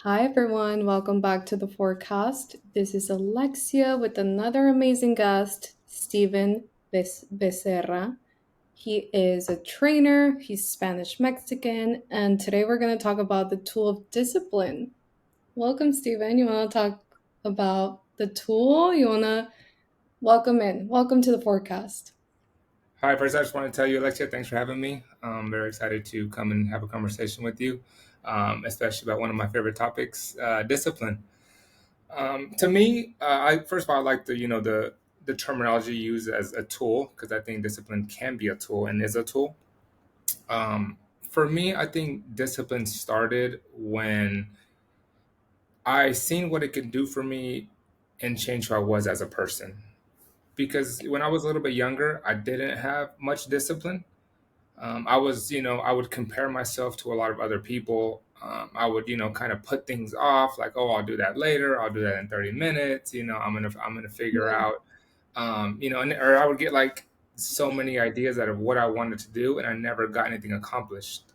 Hi, everyone. Welcome back to the forecast. This is Alexia with another amazing guest, Steven Becerra. He is a trainer, he's Spanish Mexican, and today we're going to talk about the tool of discipline. Welcome, Steven. You want to talk about the tool? You want to welcome in? Welcome to the forecast. Hi, first, I just want to tell you, Alexia, thanks for having me. I'm very excited to come and have a conversation with you, especially about one of my favorite topics, discipline. To me, I first of all, I like the terminology used as a tool because I think discipline can be a tool and is a tool. For me, I think discipline started when I seen what it could do for me and change who I was as a person. Because when I was a little bit younger, I didn't have much discipline. I would compare myself to a lot of other people. I would, kind of put things off, like, oh, I'll do that later. I'll do that in 30 minutes. I'm gonna figure Yeah. out, or I would get like so many ideas out of what I wanted to do, and I never got anything accomplished.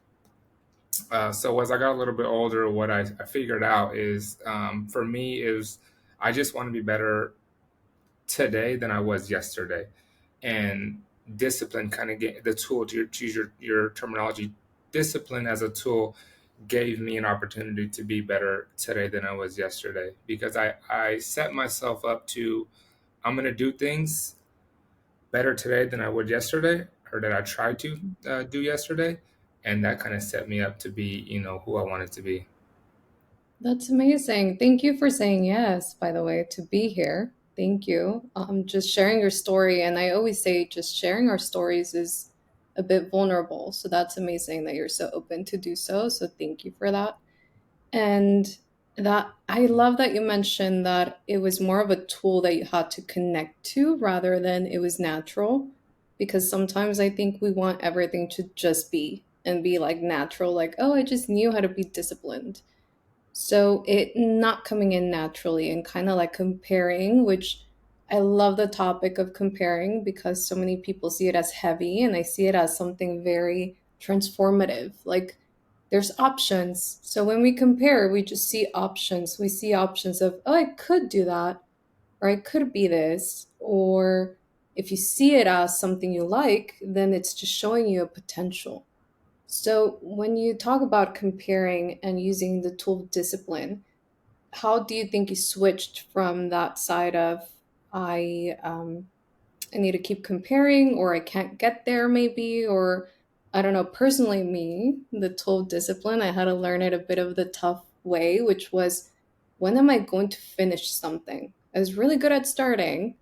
So as I got a little bit older, what I figured out is, for me, is I just want to be better today than I was yesterday. And discipline kind of get the tool to choose your terminology. Discipline as a tool gave me an opportunity to be better today than I was yesterday because I set myself up to I'm going to do things better today than I would yesterday or that I tried to do yesterday. And that kind of set me up to be, who I wanted to be. That's amazing. Thank you for saying yes, by the way, to be here. Thank you. Just sharing your story. And I always say just sharing our stories is a bit vulnerable. So that's amazing that you're so open to do so. So thank you for that. And that I love that you mentioned that it was more of a tool that you had to connect to rather than it was natural. Because sometimes I think we want everything to just be and be like natural, like, oh, I just knew how to be disciplined. So it not coming in naturally and kind of like comparing, which I love the topic of comparing because so many people see it as heavy and I see it as something very transformative. Like there's options. So when we compare, we just see options. We see options of, oh, I could do that, or I could be this. Or if you see it as something you like, then it's just showing you a potential. So, when you talk about comparing and using the tool of discipline, how do you think you switched from that side of I I need to keep comparing or I can't get there maybe or I don't know, personally me, the tool of discipline, I had to learn it a bit of the tough way, which was when am I going to finish something? I was really good at starting,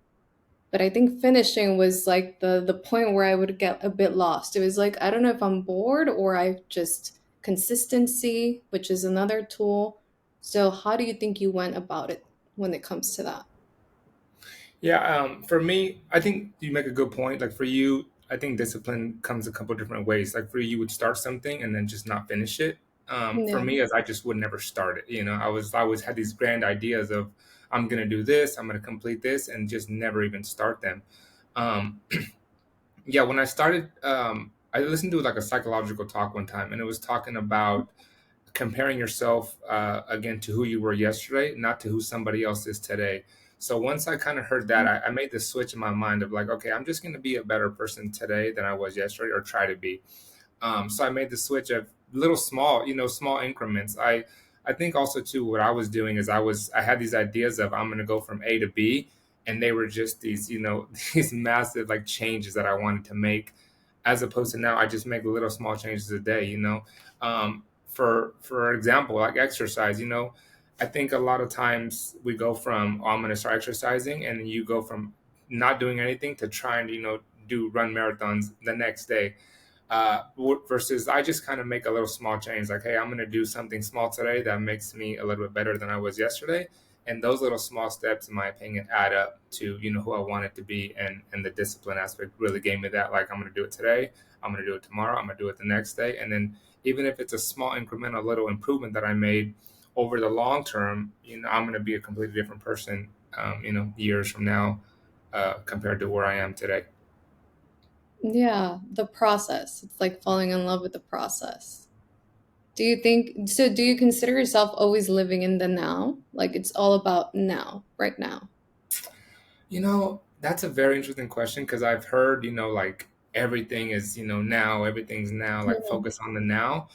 but I think finishing was like the point where I would get a bit lost. It was like I don't know if I'm bored or I just consistency, which is another tool. So how do you think you went about it when it comes to that? Yeah, for me, I think you make a good point. Like for you, I think discipline comes a couple different ways. Like for you, you would start something and then just not finish it. For Yeah. me, as I just would never start it. I always had these grand ideas of I'm gonna do this, I'm gonna complete this, and just never even start them. Um, yeah, when I started, I listened to like a psychological talk one time, and it was talking about comparing yourself again to who you were yesterday, not to who somebody else is today. So once I kind of heard that, I made this switch in my mind of like, okay, I'm just going to be a better person today than I was yesterday, or try to be. So I made the switch of little small, small increments. I think also too what I was doing is I had these ideas of I'm going to go from A to B, and they were just these these massive like changes that I wanted to make, as opposed to now I just make little small changes a day. For example, like exercise. I think a lot of times we go from, oh, I'm going to start exercising, and you go from not doing anything to trying to do run marathons the next day, versus I just kind of make a little small change, like, hey, I'm going to do something small today that makes me a little bit better than I was yesterday. And those little small steps, in my opinion, add up to who I want it to be, and the discipline aspect really gave me that. Like, I'm going to do it today, I'm going to do it tomorrow, I'm going to do it the next day, and then even if it's a small incremental little improvement that I made over the long term, I'm going to be a completely different person, years from now, compared to where I am today. Yeah, the process. It's like falling in love with the process. Do you think so? Do you consider yourself always living in the now? Like it's all about now, right now? That's a very interesting question because I've heard, like everything is, now, everything's now, like Mhm. focus on the now.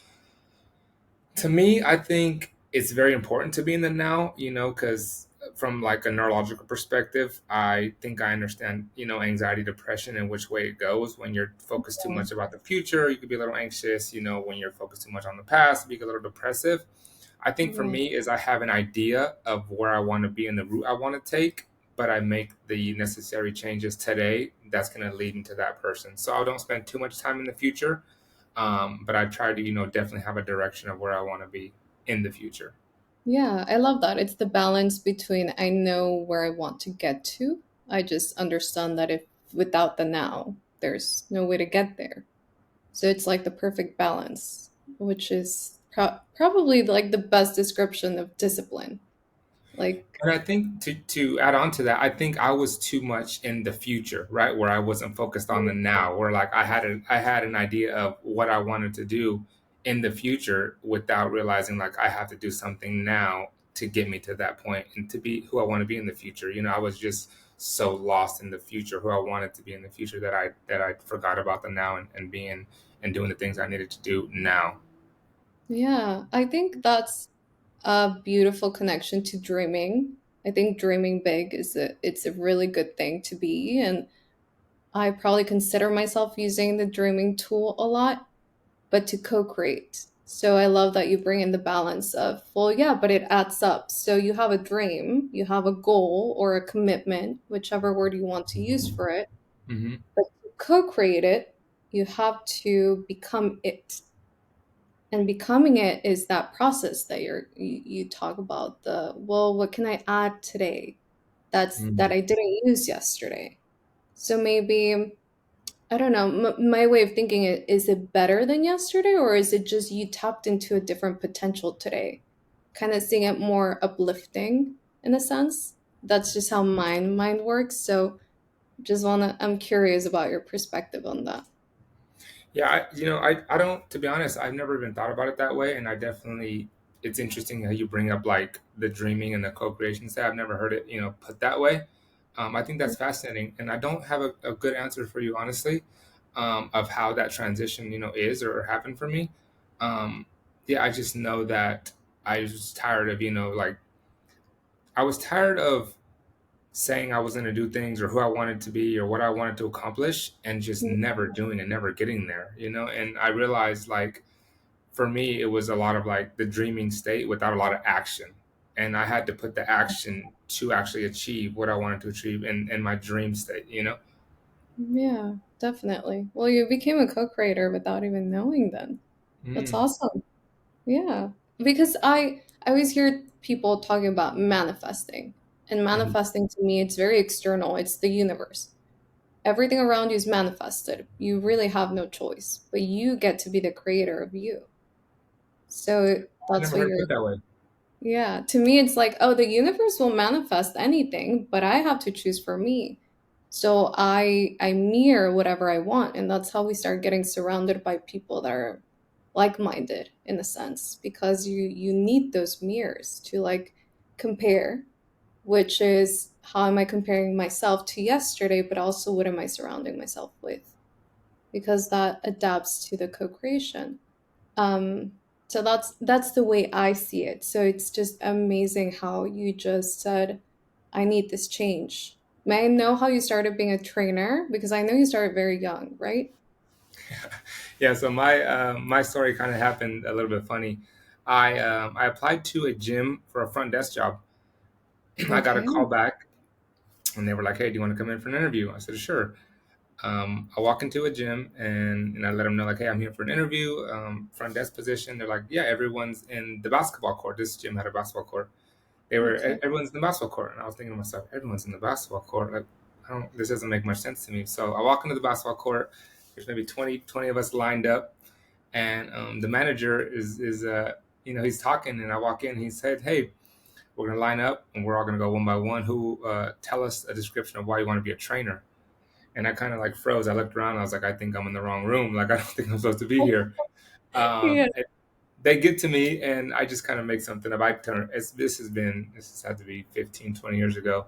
To me, I think it's very important to be in the now, because from like a neurological perspective, I think I understand, anxiety, depression, and which way it goes. When you're focused too much about the future, you could be a little anxious. When you're focused too much on the past, be a little depressive. I think for Right. me is I have an idea of where I want to be and the route I want to take, but I make the necessary changes today that's going to lead into that person. So I don't spend too much time in the future, but I try to, definitely have a direction of where I want to be in the future. Yeah, I love that. It's the balance between I know where I want to get to. I just understand that if without the now, there's no way to get there. So it's like the perfect balance, which is probably like the best description of discipline. Like, And I think to add on to that, I think I was too much in the future, right? Where I wasn't focused on the now, where like I had an idea of what I wanted to do in the future without realizing like I have to do something now to get me to that point and to be who I want to be in the future. I was just so lost in the future, who I wanted to be in the future that I forgot about the now and being and doing the things I needed to do now. yeah, I think that's a beautiful connection to dreaming. I think dreaming big it's a really good thing to be, and I probably consider myself using the dreaming tool a lot, but to co-create. So I love that you bring in the balance of, well, yeah, but it adds up. So you have a dream, you have a goal or a commitment, whichever word you want to use for it, Hmm. but to co-create it, you have to become it. And becoming it is that process that you talk about the, well, what can I add today that I didn't use yesterday? So maybe I don't know. My way of thinking is it better than yesterday, or is it just you tapped into a different potential today? Kind of seeing it more uplifting in a sense. That's just how mind works. So I'm curious about your perspective on that. Yeah, I don't, to be honest, I've never even thought about it that way. And I definitely, it's interesting how you bring up like the dreaming and the co-creation say. I've never heard it, put that way. I think that's fascinating. And I don't have a good answer for you, honestly, of how that transition, is or happened for me. Um, yeah, I just know that I was tired of, like, I was tired of saying I was going to do things or who I wanted to be or what I wanted to accomplish and just never doing and never getting there. And I realized like for me, it was a lot of like the dreaming state without a lot of action. And I had to put the action to actually achieve what I wanted to achieve in my dream state. Yeah, definitely. Well, you became a co-creator without even knowing then. That's Mm, awesome. Yeah, because I always hear people talking about manifesting, and mhm. manifesting to me it's very external. It's the universe. Everything around you is manifested. You really have no choice, but you get to be the creator of you. So I that's never what heard it you're, put that way. yeah. To me, it's like, oh, the universe will manifest anything, but I have to choose for me. So I mirror whatever I want, and that's how we start getting surrounded by people that are like-minded in a sense, because you need those mirrors to like compare, which is how am I comparing myself to yesterday, but also what am I surrounding myself with? Because that adapts to the co-creation. Um, so that's the way I see it. So it's just amazing how you just said, I need this change. May I know how you started being a trainer? Because I know you started very young, right? Yeah, so my story kind of happened a little bit funny. I applied to a gym for a front desk job. I got a Okay. call back and they were like, "Hey, do you want to come in for an interview?" I said, "Sure." I walk into a gym and I let them know like, "Hey, I'm here for an interview, front desk position." They're like, "Yeah, everyone's in the basketball court." This gym had a basketball court. Okay. Everyone's in the basketball court, and I was thinking to myself, "Everyone's in the basketball court. Like, this doesn't make much sense to me." So I walk into the basketball court. There's maybe 20 of us lined up, and the manager is he's talking, and I walk in. He said, "Hey, we're gonna line up, and we're all gonna go one by one. Who tell us a description of why you want to be a trainer?" And I kind of like froze. I looked around. I was like, I think I'm in the wrong room. Like, I don't think I'm supposed to be here. Yeah. Um, they get to me and I just kind of make something up. This has had to be 15, 20 years ago.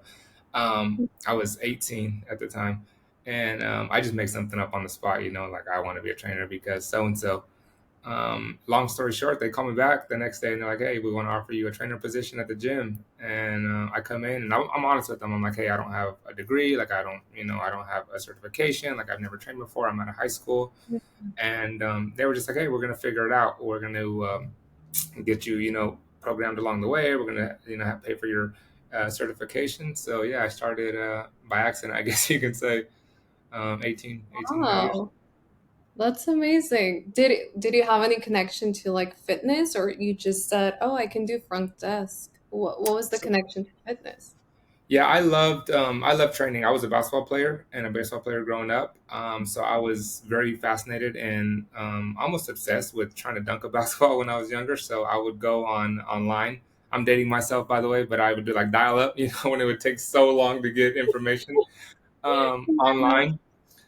I was 18 at the time, and I just make something up on the spot, like I want to be a trainer because so and so. Long story short, they call me back the next day and they're like, "Hey, we want to offer you a trainer position at the gym." And I come in and I'm honest with them. I'm like, "Hey, I don't have a degree. Like, I don't have a certification. Like, I've never trained before. I'm out of high school." And they were just like, "Hey, we're gonna figure it out. We're gonna get you, programmed along the way. We're gonna, pay for your certification." So yeah, I started by accident, I guess you can say, 18 and a half years. Wow, that's amazing. Did you have any connection to like fitness, or you just said, "Oh, I can do front desk"? What was the So connection to fitness? yeah, I loved training. I was a basketball player and a baseball player growing up. So I was very fascinated and almost obsessed with trying to dunk a basketball when I was younger. So I would go online. I'm dating myself, by the way, but I would do like dial up, when it would take so long to get information online.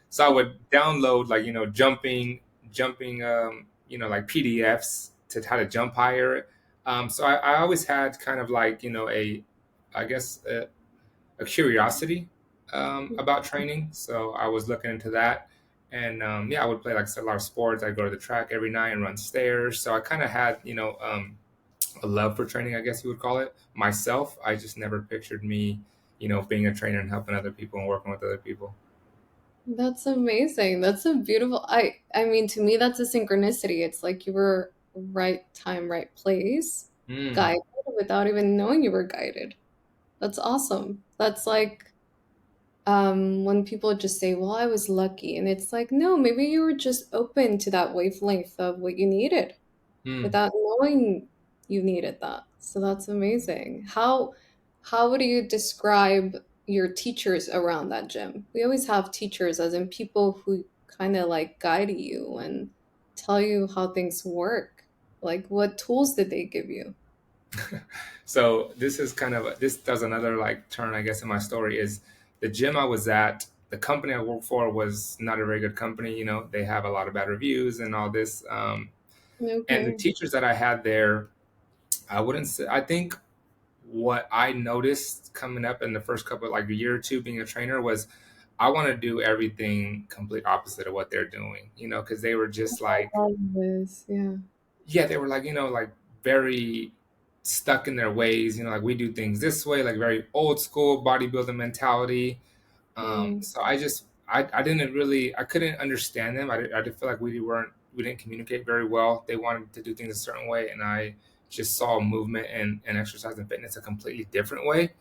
So I would download like jumping like PDFs to how to jump higher. So I always had kind of like a I guess a curiosity about training. So I was looking into that. And yeah, I would play like a lot of sports. I'd go to the track every night and run stairs. So I kind of had, a love for training, I guess you would call it. Myself, I just never pictured me, being a trainer and helping other people and working with other people. That's amazing. That's a beautiful I mean to me that's a synchronicity. It's like you were right time, right place, Mm, guided without even knowing you were guided. That's awesome. That's like when people just say, "Well, I was lucky." And it's like, "No, maybe you were just open to that wavelength of what you needed mm. without knowing you needed that." So that's amazing. How would you describe your teachers around that gym? We always have teachers as in people who kind of like guide you and tell you how things work. Like what tools did they give you? So this does another like turn, I guess, in my story is the gym I was at. The company I worked for was not a very good company. They have a lot of bad reviews and all this. And the Okay. teachers that I had there, I wouldn't say. I think what I noticed coming up in the first couple, like a year or two, being a trainer was I want to do everything complete opposite of what they're doing. Because they were just like, I love this. Yeah. yeah, they were like, like very stuck in their ways, like we do things this way, like very old school bodybuilding mentality. Mm. So I didn't really, I couldn't understand them. I did feel like we didn't communicate very well. They wanted to do things a certain way, and I just saw movement and exercise and fitness a completely different way.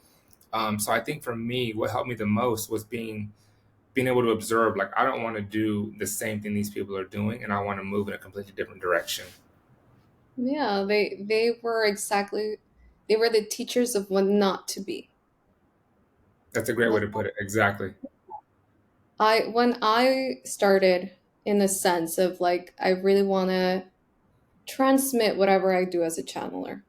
So I think for me, what helped me the most was being able to observe. Like I don't want to do the same thing these people are doing, and I want to move in a completely different direction. Yeah, they were the teachers of what not to be. That's a great way Well, to put it. Exactly. I when I started in the sense of like I really want to transmit whatever I do as a channeler.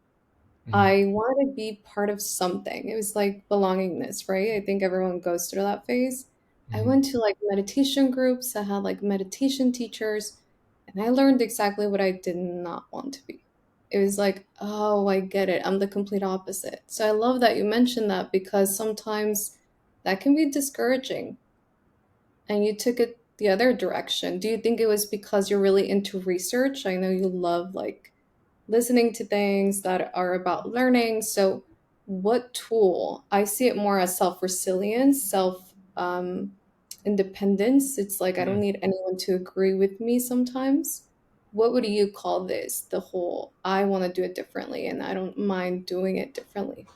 Hmm. I wanted to be part of something. It was like belongingness, right? I think everyone goes through that phase. I Hmm. went to like meditation groups that had like meditation teachers, and I learned exactly what I did not want to be. It was like, oh, I get it. I'm the complete opposite. So I love that you mentioned that because sometimes that can be discouraging and you took it the other direction. Do you think it was because you're really into research? I know you love like listening to things that are about learning. So, what tool? I see it more as self resilience, self independence. It's like I don't need anyone to agree with me sometimes. What would you call this? The whole I want to do it differently and I don't mind doing it differently.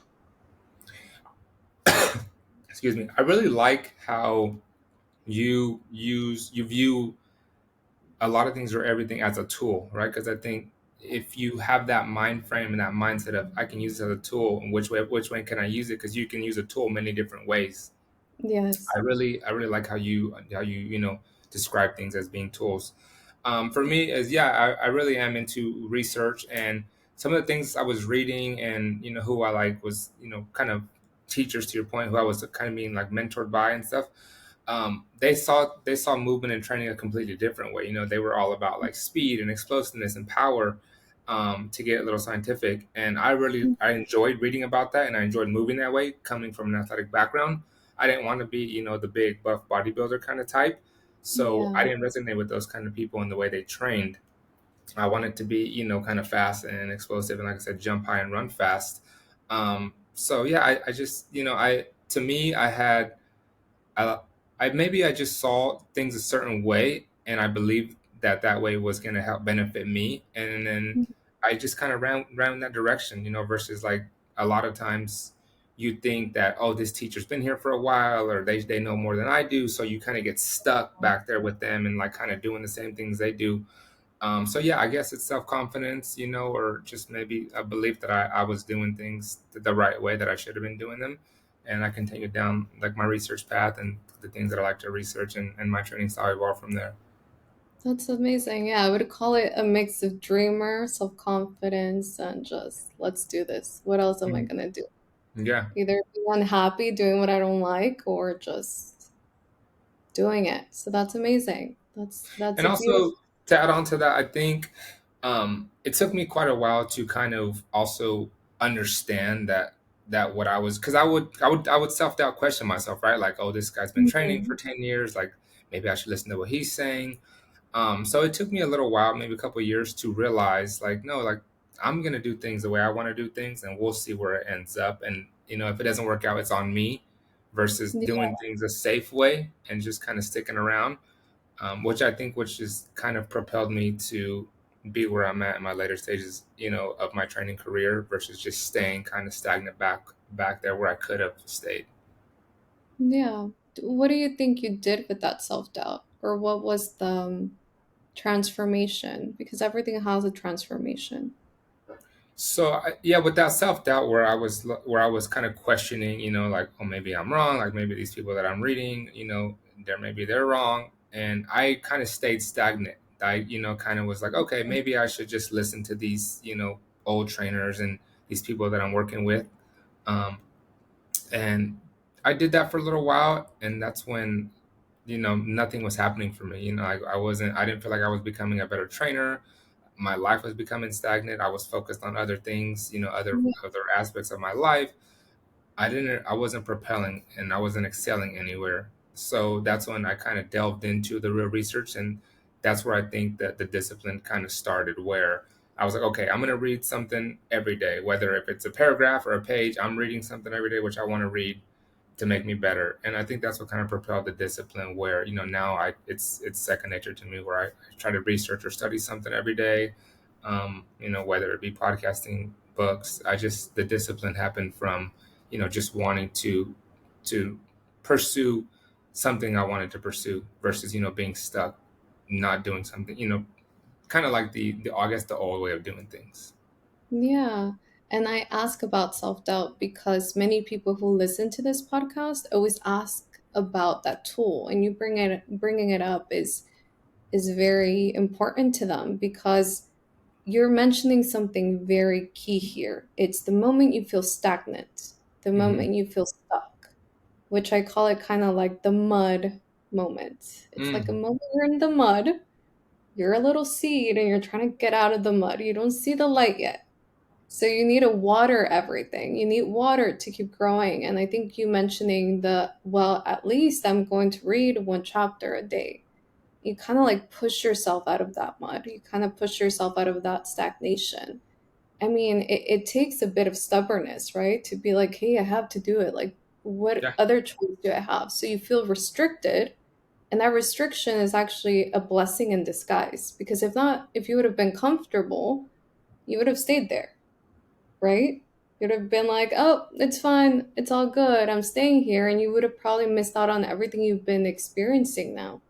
Excuse me. I really like how you view a lot of things or everything as a tool, right? Because I think if you have that mind frame and that mindset of I can use it as a tool, and which way can I use it? Because you can use a tool many different ways. Yes. I really like how you describe things as being tools. For me, is yeah, I really am into research and some of the things I was reading and who I like was kind of teachers to your point who I was kind of being like mentored by and stuff. They saw movement and training a completely different way. They were all about like speed and explosiveness and power. to get a little scientific. And I enjoyed reading about that, and I enjoyed moving that way. Coming from an athletic background, I didn't want to be, the big buff bodybuilder kind of type. So I Yeah. didn't resonate with those kind of people in the way they trained. I wanted to be, kind of fast and explosive, and like I said, jump high and run fast. So yeah, I just, to me, I, I just saw things a certain way, and I believed that that way was going to help benefit me, and then I just kind of ran in that direction, versus like a lot of times you think that, oh, this teacher's been here for a while, or they know more than I do, so you kind of get stuck back there with them and like kind of doing the same things they do. So yeah, I guess it's self confidence, or just maybe a belief that I was doing things the right way, that I should have been doing them, and I continued down like my research path and the things that I like to research, and my training style evolved from there. That's amazing. Yeah, I would call it a mix of dreamer, self-confidence, and just let's do this. What else am I Mhm. gonna do? Yeah, Either be unhappy doing what I don't like or just doing it. So that's amazing. That's and a beautiful. also to add on to that, I think it took me quite a while to kind of also understand that what I was, because I would self doubt question myself, right? Like, oh, this guy's been training for Mhm. 10 years, like maybe I should listen to what he's saying. So it took me a little while, maybe a couple of years, to realize, like, no, like I'm gonna do things the way I want to do things, and we'll see where it ends up. And if it doesn't work out, it's on me, versus Yeah, doing things a safe way and just kind of sticking around, which just kind of propelled me to be where I'm at in my later stages, of my training career, versus just staying kind of stagnant back there where I could have stayed. yeah. What do you think you did with that self-doubt? Or what was the transformation? Because everything has a transformation. So yeah, with that self doubt, where I was kind of questioning, like, oh, maybe I'm wrong, like maybe these people that I'm reading, they're wrong, and I kind of stayed stagnant. I kind of was like, okay, maybe I should just listen to these old trainers and these people that I'm working with, um, and I did that for a little while, and that's when nothing was happening for me. I didn't feel like I was becoming a better trainer. My life was becoming stagnant. I was focused on other things, other aspects of my life. I wasn't propelling, and I wasn't excelling anywhere. So that's when I kind of delved into the real research, and that's where I think that the discipline kind of started, where I was like, okay, I'm going to read something every day, whether if it's a paragraph or a page, I'm reading something every day, which I want to read to make me better. And I think that's what kind of propelled the discipline, where now it's second nature to me, where I try to research or study something every day. Whether it be podcasting, books. The discipline happened from just wanting to pursue something I wanted to pursue, versus being stuck, not doing something. Kind of like the I guess the old way of doing things. Yeah. And I ask about self-doubt because many people who listen to this podcast always ask about that tool, and you bringing it up is very important to them because you're mentioning something very key here. It's the moment you feel stagnant, the Hmm. moment you feel stuck, which I call it kind of like the mud moment. It's like a Mm. moment you're in the mud, you're a little seed and you're trying to get out of the mud. You don't see the light yet. So you need to water everything. You need water to keep growing. And I think you mentioning well, at least I'm going to read one chapter a day. You kind of like push yourself out of that mud. You kind of push yourself out of that stagnation. I mean, it takes a bit of stubbornness, right? To be like, hey, I have to do it. Like, what Yeah. other choice do I have? So you feel restricted. And that restriction is actually a blessing in disguise. Because if not, if you would have been comfortable, you would have stayed there, right? You'd have been like, oh, it's fine. It's all good. I'm staying here. And you would have probably missed out on everything you've been experiencing now,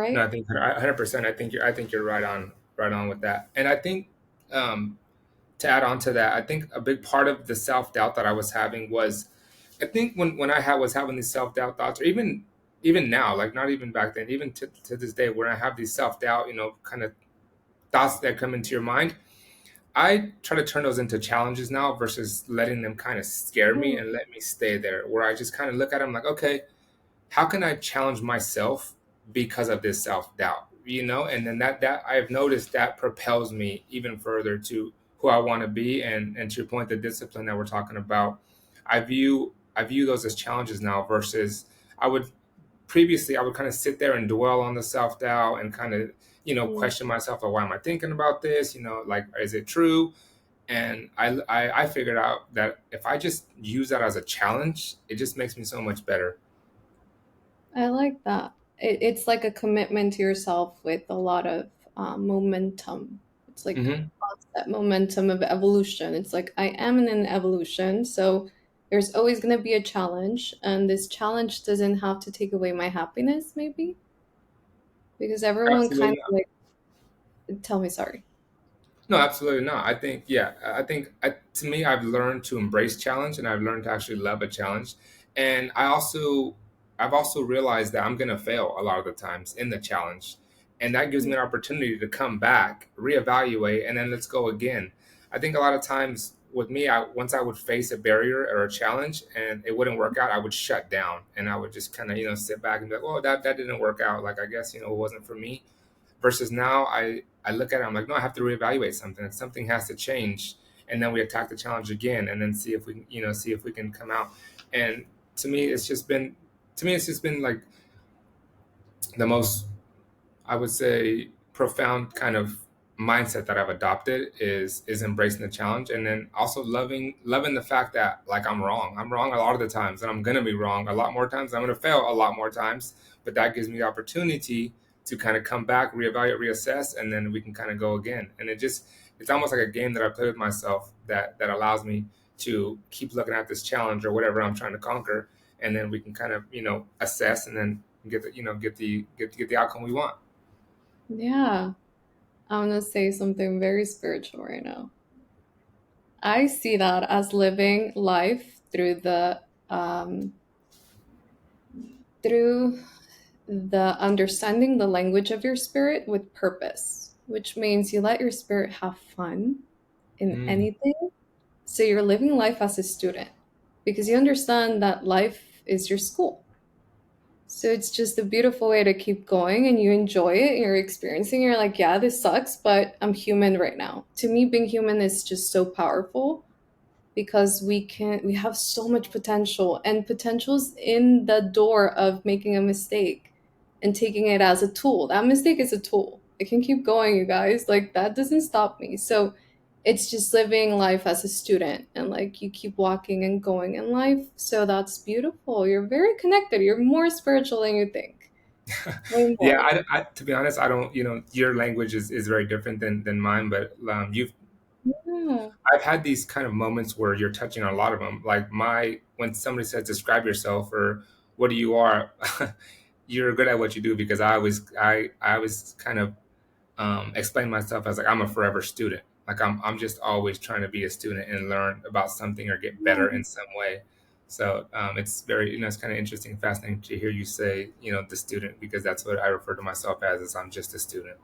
No, right? I think 100%. I think you're right on with that. And I think, um, to add on to that, I think a big part of the self doubt that I was having was, I think when was having these self doubt thoughts, or even now, like not even back then, even to this day, when I have these self doubt, kind of thoughts that come into your mind, I try to turn those into challenges now, versus letting them kind of scare me Mm, and let me stay there. Where I just kind of look at them like, okay, how can I challenge myself because of this self doubt? and then that I've noticed that propels me even further to who I want to be. And to your point, the discipline that we're talking about, I view those as challenges now versus I would previously I would kind of sit there and dwell on the self doubt and kind of Mm. question myself, like, why am I thinking about this? Like, is it true? And I figured out that if I just use that as a challenge, it just makes me so much better. I like that. It's like a commitment to yourself with a lot of momentum. It's like Hmm. that momentum of evolution. It's like I am in an evolution, so there's always going to be a challenge, and this challenge doesn't have to take away my happiness, maybe, because everyone kind Absolutely. of like tell me sorry. No, absolutely not. I think, yeah, to me, I've learned to embrace challenge and I've learned to actually love a challenge. And I've also realized that I'm going to fail a lot of the times in the challenge. And that gives me an opportunity to come back, reevaluate, and then let's go again. I think a lot of times with me, once I would face a barrier or a challenge and it wouldn't work out, I would shut down and I would just kind of, sit back and be like, well, that didn't work out. Like, I guess, it wasn't for me. Versus now, I look at it, I'm like, no, I have to reevaluate something. Something has to change, and then we attack the challenge again, and then see if we can, see if we can come out. And to me, it's just been like the most, I would say, profound kind of mindset that I've adopted is embracing the challenge, and then also loving the fact that, like, I'm wrong. I'm wrong a lot of the times, and I'm gonna be wrong a lot more times. I'm gonna fail a lot more times, but that gives me the opportunity to kind of come back, reevaluate, reassess, and then we can kind of go again. And it's almost like a game that I play with myself that allows me to keep looking at this challenge or whatever I'm trying to conquer, and then we can kind of assess and then get the outcome we want. Yeah, I'm gonna say something very spiritual right now. I see that as living life um, through the understanding the language of your spirit with purpose, which means you let your spirit have fun in Mm. anything. So you're living life as a student because you understand that life is your school. So it's just a beautiful way to keep going and you enjoy it, you're experiencing, you're like, yeah, this sucks, but I'm human right now. To me, being human is just so powerful because we have so much potential and potential's in the door of making a mistake and taking it as a tool. That mistake is a tool. It can keep going, you guys. Like that doesn't stop me. So it's just living life as a student and like you keep walking and going in life. So that's beautiful. You're very connected. You're more spiritual than you think. Way Yeah, more. to be honest, I don't. Your language is very different than mine, but Yeah. I've had these kind of moments where you're touching on a lot of them. Like when somebody says, "Describe yourself," or "What do you are," you're good at what you do because I always kind of explain myself as like I'm a forever student. Like I'm just always trying to be a student and learn about something or get better in some way. So it's very, it's kind of interesting, fascinating to hear you say, the student, because that's what I refer to myself as, is I'm just a student.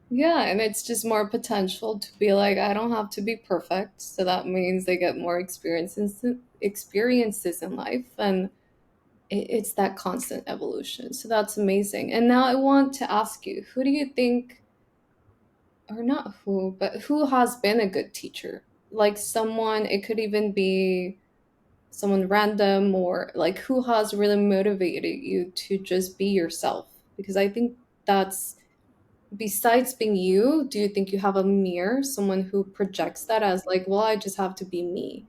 Yeah, and it's just more potential to be like, I don't have to be perfect. So that means they get more experiences in life and it's that constant evolution. So that's amazing. And now I want to ask you, who do you think, or not who, but who has been a good teacher? Like someone, it could even be someone random or like who has really motivated you to just be yourself? Because I think that's besides being you, do you think you have a mirror, someone who projects that as like, well, I just have to be me?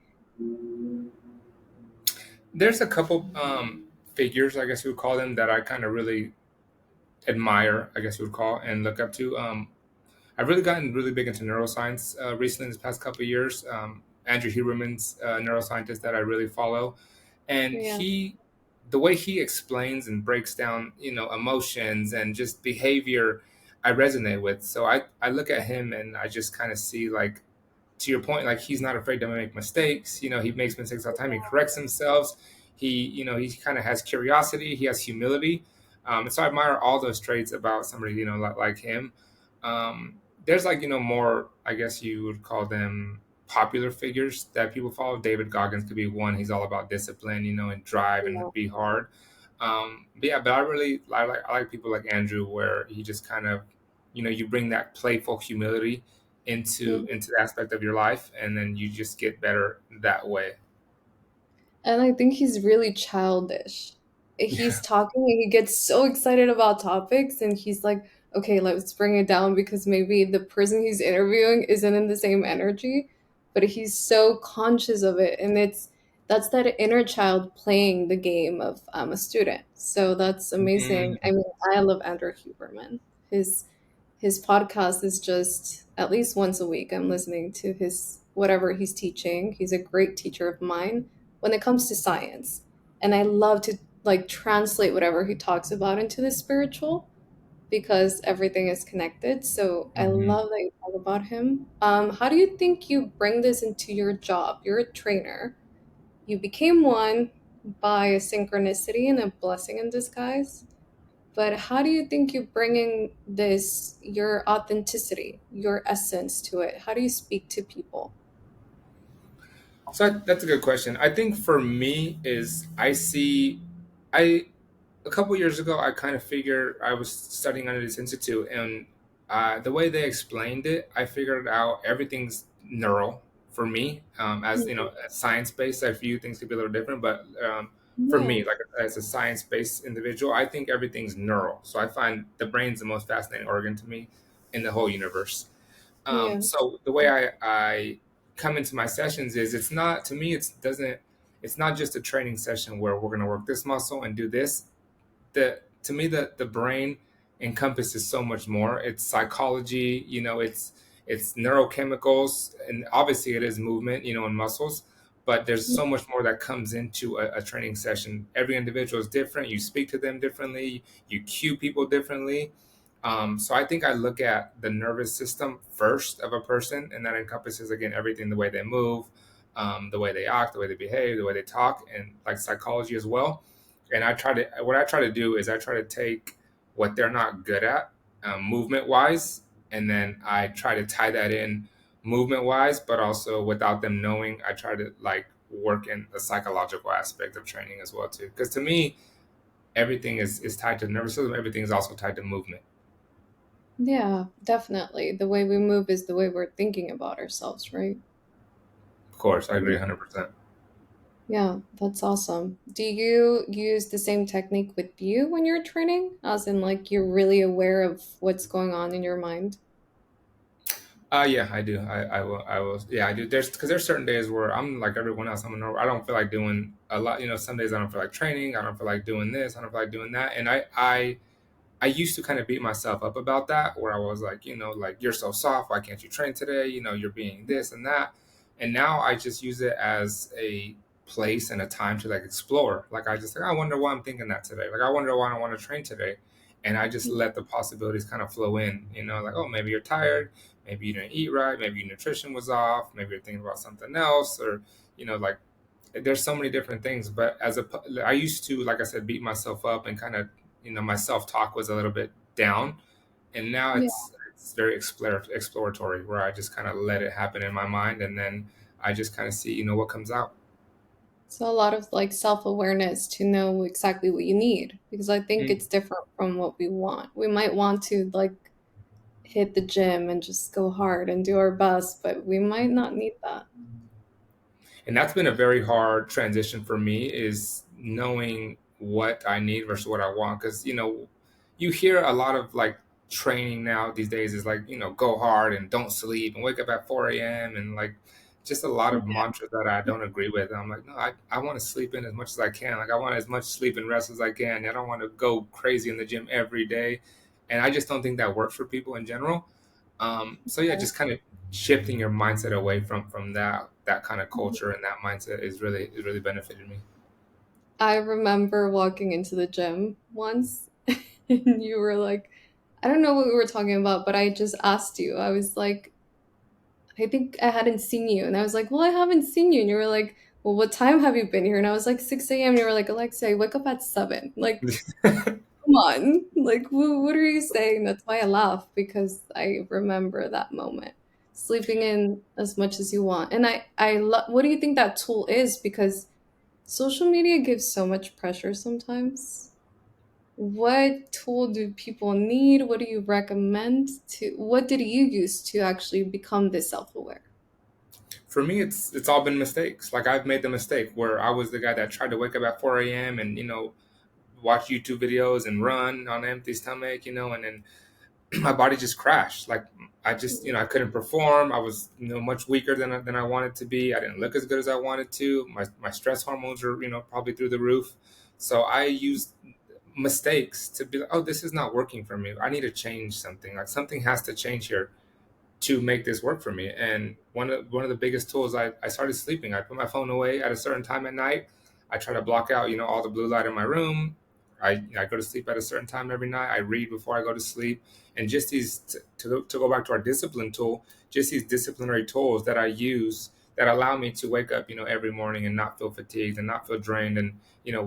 There's a couple figures, I guess you would call them, that I kind of really admire, I guess you would call, and look up to. I've really gotten really big into neuroscience recently in this past couple of years. Andrew Huberman's a neuroscientist that I really follow, and Yeah. the way he explains and breaks down, emotions and just behavior, I resonate with. So I look at him and I just kind of see, like, to your point, like, he's not afraid to make mistakes. He makes mistakes all the time. He corrects himself. He kind of has curiosity. He has humility. And so I admire all those traits about somebody, like him. There's, like, more, I guess you would call them, popular figures that people follow. David Goggins could be one. He's all about discipline, and drive and Yeah. be hard. But yeah, but I like people like Andrew, where he just kind of, you bring that playful humility into the aspect of your life, and then you just get better that way. And I think he's really childish. He's talking and he gets so excited about topics and he's like, okay, let's bring it down because maybe the person he's interviewing isn't in the same energy, but he's so conscious of it. And that's that inner child playing the game of I'm a student. So that's amazing. I Mhm. mean, I love Andrew Huberman. His his podcast is just at least once a week. I'm listening to his whatever he's teaching. He's a great teacher of mine when it comes to science. And I love to like translate whatever he talks about into the spiritual because everything is connected. So I Mhm. love that you talk about him. How do you think you bring this into your job? You're a trainer. You became one by a synchronicity and a blessing in disguise. But how do you think you're bringing this, your authenticity, your essence to it? How do you speak to people? That's a good question. I think for me is I a couple years ago, I kind of figured I was studying under this institute, and the way they explained it, I figured out everything's neural for me. As you know, science based, I view things could be a little different, but for Yeah, me, like as a science based individual, I think everything's neural. So I find the brain's the most fascinating organ to me in the whole universe. yeah, So the way I come into my sessions is it's not to me it's not just a training session where we're going to work this muscle and do this. To me the brain encompasses so much more. It's psychology, it's neurochemicals, and obviously it is movement, and muscles, but there's so much more that comes into a training session. Every individual is different. You speak to them differently, you cue people differently. So I think I look at the nervous system first of a person, and that encompasses again everything: the way they move, the way they act, the way they behave, the way they talk, and like psychology as well. And what I try to do is I try to take what they're not good at, movement wise, and then I try to tie that in movement wise, but also without them knowing. I try to like work in the psychological aspect of training as well too, because to me everything is tied to the nervous system. Everything is also tied to movement. yeah, definitely. The way we move is the way we're thinking about ourselves, right? Of course, I agree Yeah, 100%. yeah, that's awesome. Do you use the same technique with you when you're training? As in, like, you're really aware of what's going on in your mind? Yeah, I do. I will. Yeah, I do. There's certain days where I'm like everyone else. I don't feel like doing a lot. Some days I don't feel like training. I don't feel like doing this. I don't feel like doing that. And I used to kind of beat myself up about that, where I was like, like you're so soft. Why can't you train today? You're being this and that. And now I just use it as a place and a time to like explore. Like I wonder why I'm thinking that today. Like I wonder why I want to train today. And I just let the possibilities kind of flow in. Like, oh, maybe you're tired. Maybe you didn't eat right. Maybe your nutrition was off. Maybe you're thinking about something else, or like there's so many different things. But I used to, like I said, beat myself up and kind of, my self talk was a little bit down, and now Yeah. it's very exploratory, where I just kind of let it happen in my mind, and then I just kind of see, what comes out. So a lot of like self-awareness to know exactly what you need because I think Mm. it's different from what we want. We might want to like hit the gym and just go hard and do our best, but we might not need that. And that's been a very hard transition for me, is knowing what I need versus what I want. Because you hear a lot of like training now these days is like, go hard and don't sleep and wake up at 4 a.m. and like just a lot of mantras that I don't agree with. And I'm like, no, I want to sleep in as much as I can. Like I want as much sleep and rest as I can. I don't want to go crazy in the gym every day. And I just don't think that works for people in general. So yeah, just kind of shifting your mindset away from that kind of culture and that mindset is really benefited me. I remember walking into the gym once and you were like, I don't know what we were talking about, but I just asked you. I was like, I think I hadn't seen you. And I was like, well, I haven't seen you. And you were like, well, what time have you been here? And I was like, 6 a.m. And you were like, Alexa, I wake up at 7. Like, come on. Like, what are you saying? That's why I laugh because I remember that moment. Sleeping in as much as you want. And what do you think that tool is? Because Social media gives so much pressure sometimes. What tool do people need? What do you recommend to, what did you use to actually become this self-aware? For me, it's all been mistakes. Like I've made the mistake where I was the guy that tried to wake up at 4 a.m. and watch YouTube videos and run on an empty stomach, and then my body just crashed. Like I just, I couldn't perform. I was, much weaker than I wanted to be. I didn't look as good as I wanted to. My stress hormones are, probably through the roof. So I used mistakes to be like, oh, this is not working for me. I need to change something. Like something has to change here to make this work for me. And one of the biggest tools, I started sleeping. I put my phone away at a certain time at night. I try to block out, all the blue light in my room. I go to sleep at a certain time every night. I read before I go to sleep. And just these to go back to our discipline tool, just these disciplinary tools that I use that allow me to wake up, every morning and not feel fatigued and not feel drained and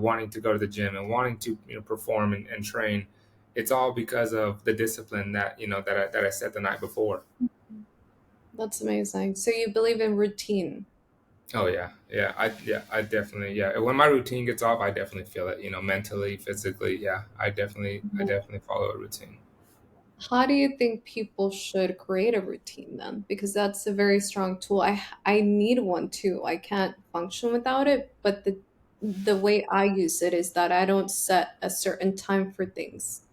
wanting to go to the gym and wanting to perform and train. It's all because of the discipline that I set the night before. That's amazing. So you believe in routine. Oh I definitely, yeah. When my routine gets off, I definitely feel it. Mentally, physically. Yeah, I definitely follow a routine. How do you think people should create a routine then? Because that's a very strong tool. I need one too. I can't function without it, but the way I use it is that I don't set a certain time for things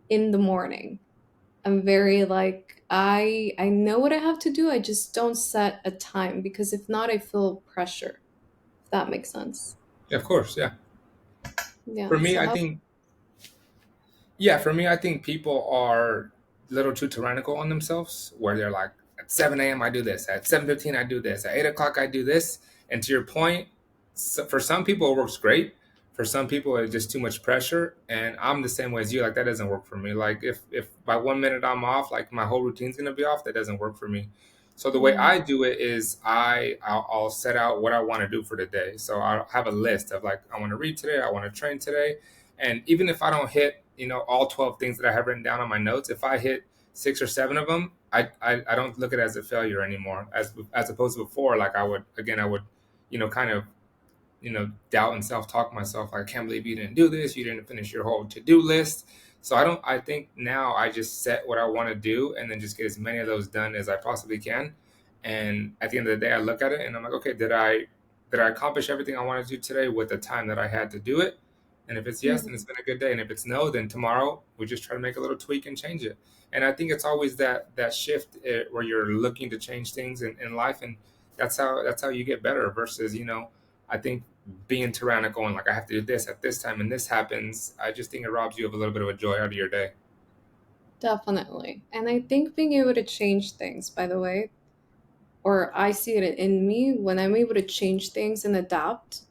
in the morning. I'm very like I know what I have to do. I just don't set a time because if not I feel pressure. If that makes sense. Yeah, of course, yeah. For Yeah. me, So I how think Yeah, for me, I think people are a little too tyrannical on themselves, where they're like, at 7 a.m. I do this, at 7:15 I do this, at 8 o'clock I do this. And to your point, for some people it works great. For some people it's just too much pressure. And I'm the same way as you. Like that doesn't work for me. Like if by 1 minute I'm off, like my whole routine's gonna be off. That doesn't work for me. So the way mm, I do it is I'll set out what I want to do for the day. So I'll have a list of like I want to read today, I want to train today, and even if I don't hit, all 12 things that I have written down on my notes, if I hit 6 or 7 of them, I don't look at it as a failure anymore. As opposed to before, like I would, kind of, doubt and self talk myself. Like, I can't believe you didn't do this. You didn't finish your whole to do list. So I think now I just set what I want to do and then just get as many of those done as I possibly can. And at the end of the day, I look at it and I'm like, okay, did I accomplish everything I wanted to do today with the time that I had to do it? And if it's yes, then mm, it's been a good day. And if it's no, then tomorrow we just try to make a little tweak and change it. And I think it's always that shift where you're looking to change things in life, and that's how you get better. Versus, I think being tyrannical and like I have to do this at this time and this happens. I just think it robs you of a little bit of a joy out of your day. definitely. And I think being able to change things, by the way, or I see it in me when I'm able to change things and adapt.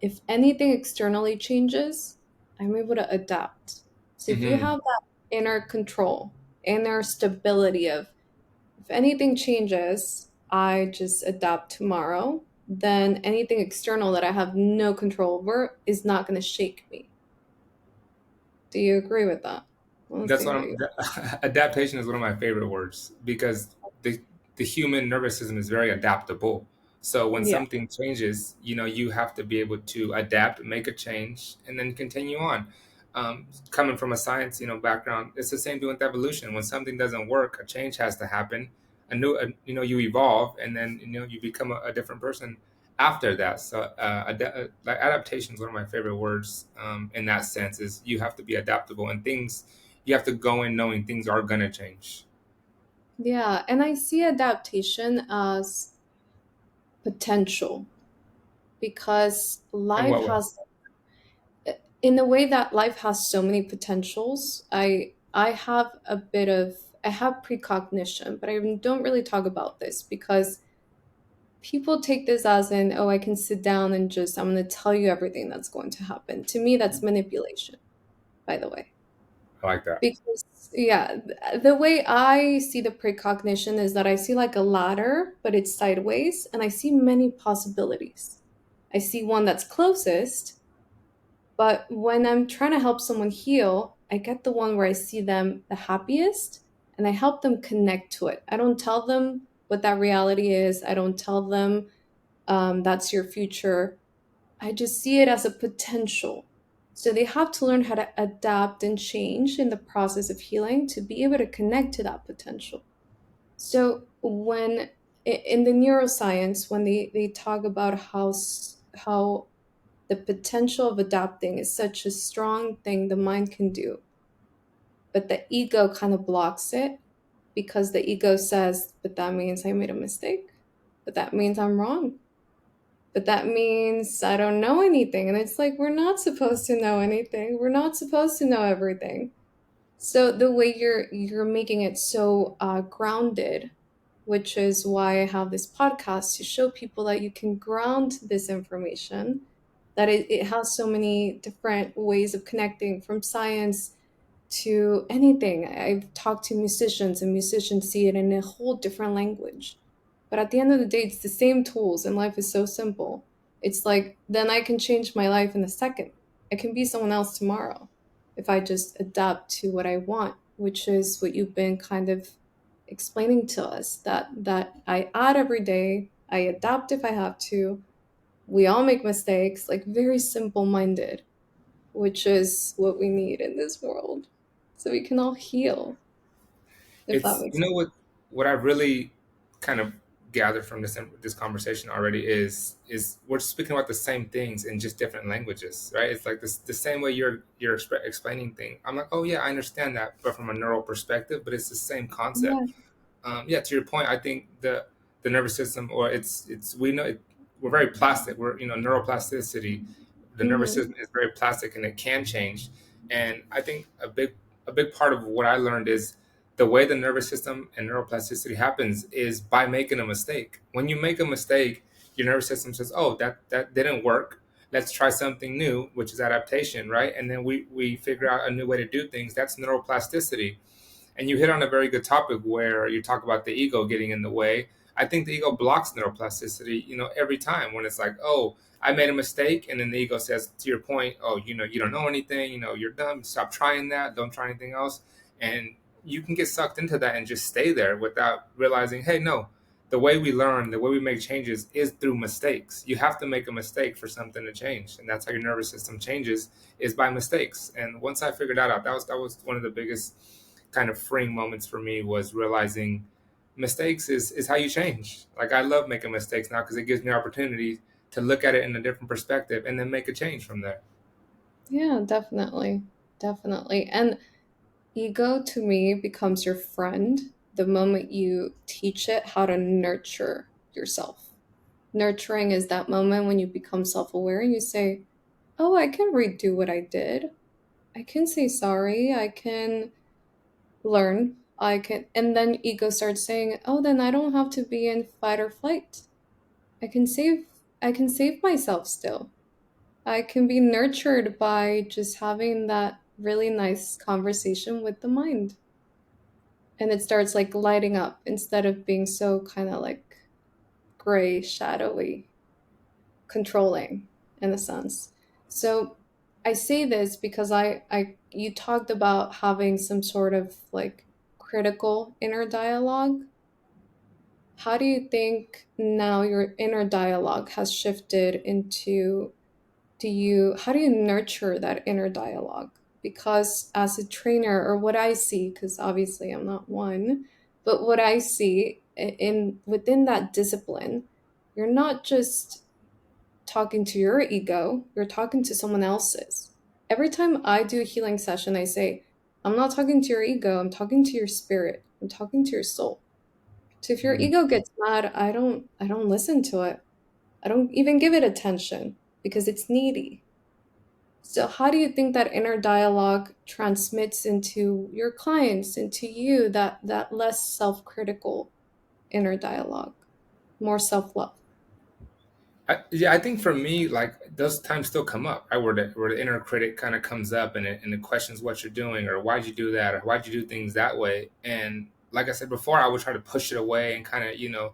If anything externally changes, I'm able to adapt. So if you Hmm. have that inner control, inner stability of if anything changes, I just adapt tomorrow, then anything external that I have no control over is not going to shake me. Do you agree with that? I want to That's see what how I'm. you. Adaptation is one of my favorite words because the human nervous system is very adaptable. So when Yeah. something changes, you have to be able to adapt, make a change, and then continue on. Coming from a science, background, it's the same thing with evolution. When something doesn't work, a change has to happen. You evolve, and then you become a different person after that. So, like adaptation is one of my favorite words. In that sense, is you have to be adaptable, and things you have to go in knowing things are gonna change. Yeah. And I see adaptation as potential because In life what way? has in the way that life has so many potentials. I have a bit of I have precognition, but I don't really talk about this because people take this as in, oh, I can sit down and just I'm going to tell you everything that's going to happen. To me, that's manipulation, by the way. I like that. Because yeah, the way I see the precognition is that I see like a ladder, but it's sideways, and I see many possibilities. I see one that's closest. But when I'm trying to help someone heal, I get the one where I see them the happiest and I help them connect to it. I don't tell them what that reality is. I don't tell them that's your future. I just see it as a potential. So they have to learn how to adapt and change in the process of healing to be able to connect to that potential. So when in the neuroscience, when they talk about how the potential of adapting is such a strong thing the mind can do, but the ego kind of blocks it because the ego says, but that means I made a mistake, but that means I'm wrong, but that means I don't know anything. And it's like, we're not supposed to know anything. We're not supposed to know everything. So the way you're making it so grounded, which is why I have this podcast to show people that you can ground this information, that it has so many different ways of connecting from science to anything. I've talked to musicians, and musicians see it in a whole different language. But at the end of the day, it's the same tools, and life is so simple. It's like, then I can change my life in a second. I can be someone else tomorrow if I just adapt to what I want, which is what you've been kind of explaining to us, that I add every day, I adapt if I have to. We all make mistakes, like very simple minded, which is what we need in this world. So we can all heal, if that It's, makes you know, sense. what I really kind of gathered from this conversation already is we're speaking about the same things in just different languages, right? It's like this the same way you're explaining things. I'm like, oh yeah, I understand that, but from a neural perspective, but it's the same concept. Yeah. Yeah, to your point, I think the nervous system, or it's we know we're very plastic. We're, neuroplasticity. The nervous Hmm. system is very plastic, and it can change. And I think a big part of what I learned is the way the nervous system and neuroplasticity happens is by making a mistake. When you make a mistake, your nervous system says, "Oh, that didn't work. Let's try something new," which is adaptation, right? And then we figure out a new way to do things. That's neuroplasticity. And you hit on a very good topic where you talk about the ego getting in the way. I think the ego blocks neuroplasticity, every time when it's like, oh, I made a mistake. And then the ego says, to your point, oh, you don't know anything, you're dumb. Stop trying that. Don't try anything else. And you can get sucked into that and just stay there without realizing, hey, no, the way we learn, the way we make changes is through mistakes. You have to make a mistake for something to change. And that's how your nervous system changes, is by mistakes. And once I figured that out, that was one of the biggest kind of freeing moments for me, was realizing mistakes is how you change. Like, I love making mistakes now because it gives me opportunity to look at it in a different perspective and then make a change from there. Yeah, definitely. Definitely. And ego to me becomes your friend the moment you teach it how to nurture yourself. Nurturing is that moment when you become self aware and you say, oh, I can redo what I did. I can say sorry. I can learn. I can, and then ego starts saying, oh, then I don't have to be in fight or flight. I can save I can save myself still. I can be nurtured by just having that really nice conversation with the mind. And it starts like lighting up instead of being so kind of like gray, shadowy, controlling in a sense. So I say this because I you talked about having some sort of like critical inner dialogue. How do you think now your inner dialogue has shifted into, how do you nurture that inner dialogue? Because as a trainer, or what I see, because obviously I'm not one, but what I see in within that discipline, you're not just talking to your ego, you're talking to someone else's. Every time I do a healing session, I say, I'm not talking to your ego, I'm talking to your spirit, I'm talking to your soul. So if your Mhm. ego gets mad, I don't listen to it. I don't even give it attention because it's needy. So how do you think that inner dialogue transmits into your clients, into you, that less self-critical inner dialogue, more self-love? Yeah, I think for me, like, those times still come up, right? Where the inner critic kind of comes up, and it questions what you're doing, or why'd you do that, or why'd you do things that way. And like I said before, I would try to push it away and kind of,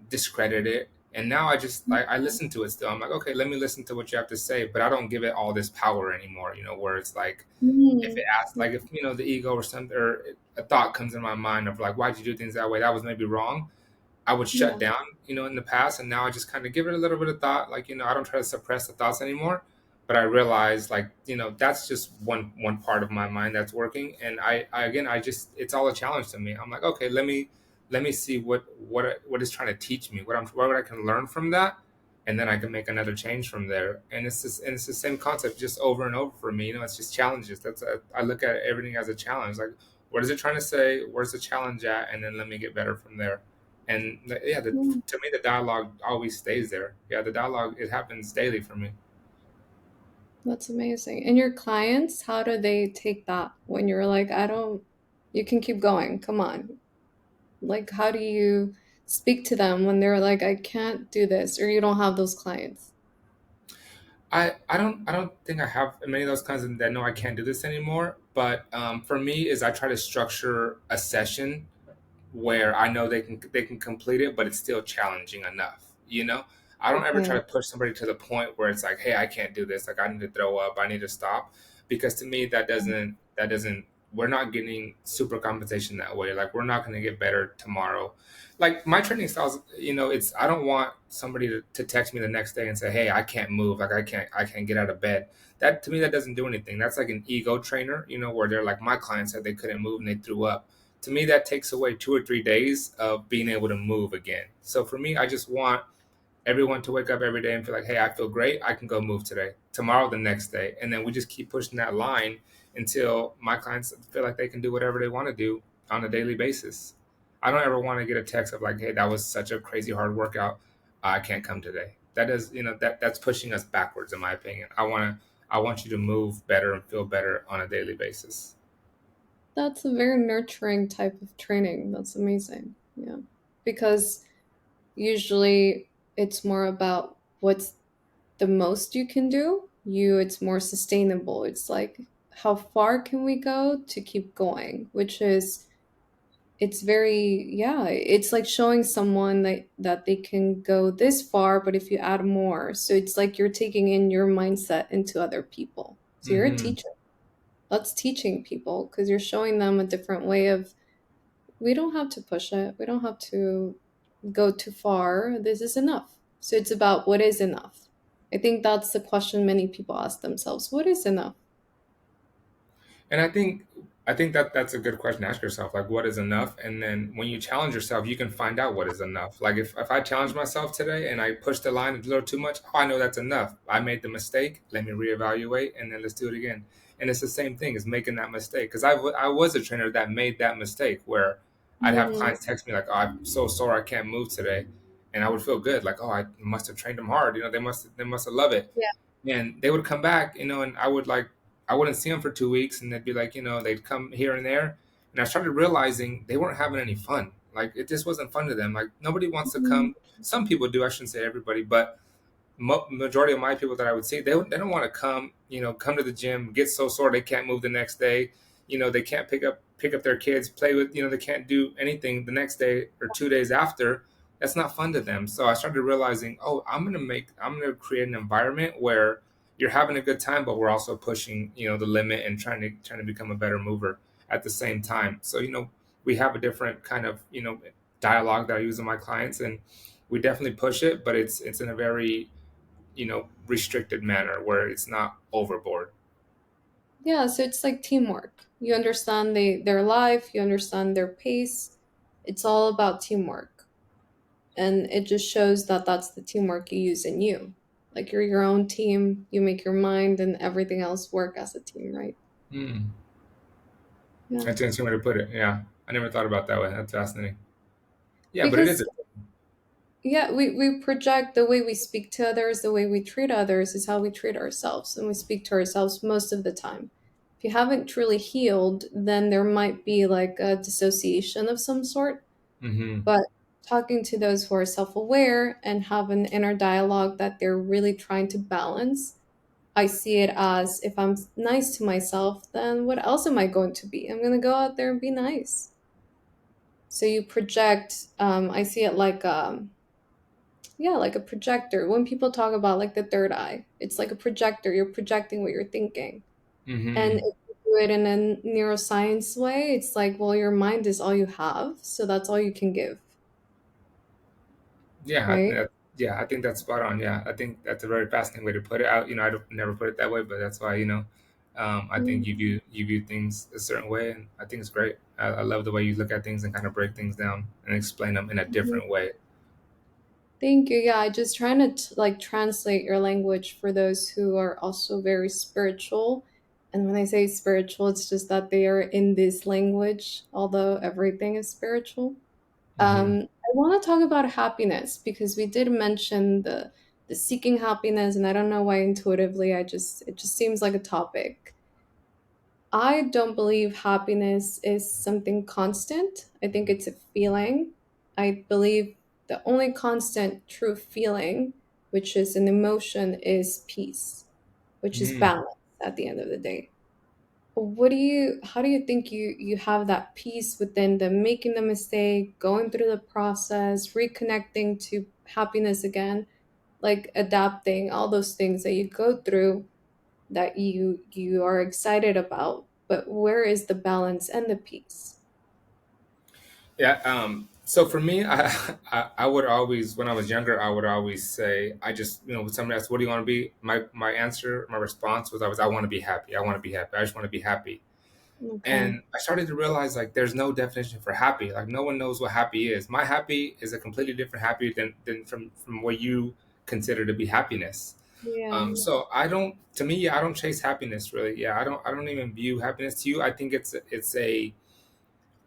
discredit it. And now I just, I listen to it still. I'm like, okay, let me listen to what you have to say, but I don't give it all this power anymore. Where it's like, if Mm. it asks, like, if the ego or something, or a thought comes in my mind of like, why'd you do things that way? That was maybe wrong. I would shut Yeah. down, in the past, and now I just kind of give it a little bit of thought. Like, I don't try to suppress the thoughts anymore, but I realize, like, that's just one part of my mind that's working. And I again, I just it's all a challenge to me. I'm like, okay, let me see what is trying to teach me, what I can learn from that, and then I can make another change from there. And it's the same concept, just over and over for me. It's just challenges. I look at everything as a challenge. Like, what is it trying to say? Where's the challenge at? And then let me get better from there. And yeah, Yeah. to me, the dialogue always stays there. Yeah, the dialogue, it happens daily for me. That's amazing. And your clients, how do they take that when you're like, I don't, you can keep going. Come on. Like, how do you speak to them when they're like, I can't do this, or you don't have those clients? I don't think I have many of those kinds of that know I can't do this anymore. But for me, is I try to structure a session where I know they can complete it, but it's still challenging enough. I don't ever try Okay. to push somebody to the point where it's like, hey, I can't do this. Like, I need to throw up. I need to stop, because to me that doesn't. We're not getting super compensation that way. Like, we're not going to get better tomorrow. Like, my training styles, it's I don't want somebody to text me the next day and say, hey, I can't move. Like, I can't get out of bed. That, to me, that doesn't do anything. That's like an ego trainer, where they're like, my client said they couldn't move and they threw up. To me, that takes away 2 or 3 days of being able to move again. So for me, I just want everyone to wake up every day and feel like, hey, I feel great. I can go move today, tomorrow, the next day. And then we just keep pushing that line until my clients feel like they can do whatever they want to do on a daily basis. I don't ever want to get a text of like, hey, that was such a crazy hard workout. I can't come today. That is, that's pushing us backwards, in my opinion. I want you to move better and feel better on a daily basis. That's a very nurturing type of training. That's amazing. Yeah. Because usually it's more about what's the most you can do. It's more sustainable. It's like, how far can we go to keep going? Which is, it's very, yeah, it's like showing someone that they can go this far, but if you add more. So it's like you're taking in your mindset into other people. So you're a Hmm. teacher. That's teaching people because you're showing them a different way of, we don't have to push it. We don't have to go too far. This is enough. So it's about what is enough. I think that's the question many people ask themselves. What is enough? And I think that that's a good question to ask yourself, like, what is enough? And then when you challenge yourself, you can find out what is enough. Like, if I challenge myself today and I push the line a little too much, oh, I know that's enough. I made the mistake. Let me reevaluate, and then let's do it again. And it's the same thing as making that mistake, because I was a trainer that made that mistake where I'd have Hmm. clients text me like, oh, I'm so sore I can't move today, and I would feel good, like, oh, I must have trained them hard. They must have loved it. Yeah. And they would come back, and I wouldn't see them for 2 weeks, and they'd be like, they'd come here and there, and I started realizing they weren't having any fun. Like, it just wasn't fun to them. Like, nobody wants to Mhm. come. Some people do. I shouldn't say everybody, but majority of my people that I would see, they don't want to come, come to the gym, get so sore they can't move the next day. They can't pick up their kids, play with, they can't do anything the next day or 2 days after. That's not fun to them. So I started realizing, oh, I'm gonna create an environment where you're having a good time, but we're also pushing, the limit and trying to become a better mover at the same time. So, we have a different kind of, dialogue that I use with my clients, and we definitely push it, but it's in a very, restricted manner where it's not overboard. Yeah, so it's like teamwork. You understand their life, you understand their pace. It's all about teamwork. And it just shows that that's the teamwork you use in you. Like you're your own team, you make your mind and everything else work as a team, right? Hmm. Yeah. That's an interesting way to put it. Yeah, I never thought about it that way. That's fascinating. Yeah, but it is. Because yeah, we project the way we speak to others, the way we treat others is how we treat ourselves, and we speak to ourselves most of the time. If you haven't truly healed, then there might be like a dissociation of some sort. Mm-hmm. But talking to those who are self aware and have an inner dialogue that they're really trying to balance, I see it as if I'm nice to myself, then what else am I going to be? I'm going to go out there and be nice. So you project, I see it like, yeah, like a projector. When people talk about like the third eye, it's like a projector. You're projecting what you're thinking. And Mm-hmm. if you do it in a neuroscience way, it's like, well, your mind is all you have. So that's all you can give. Yeah, I think right? that, yeah, I think that's spot on. Yeah, I think that's a very fascinating way to put it out. I don't never put it that way, but that's why, I think Mm, you view things a certain way, and I think it's great. I love the way you look at things and kind of break things down and explain them in a mhm. different way. Thank you. Yeah, I just trying to like translate your language for those who are also very spiritual. And when I say spiritual, it's just that they are in this language, although everything is spiritual. Hmm. I want to talk about happiness because we did mention the seeking happiness, and I don't know why intuitively it just seems like a topic. I don't believe happiness is something constant. I think it's a feeling. I believe the only constant true feeling, which is an emotion, is peace, which is Mm. balance at the end of the day. How do you think you have that peace within the making the mistake, going through the process, reconnecting to happiness again, like adapting, all those things that you go through that you are excited about, but where is the balance and the peace? Yeah. So for me, I would always, when I was younger, I would always say, I just, when somebody asked, "What do you want to be?" My answer, my response was always, "I want to be happy. I want to be happy. I just want to be happy." Okay. And I started to realize like there's no definition for happy. Like no one knows what happy is. My happy is a completely different happy than from what you consider to be happiness. Yeah. So I don't. To me, I don't chase happiness really. Yeah, I don't even view happiness to you. I think it's a.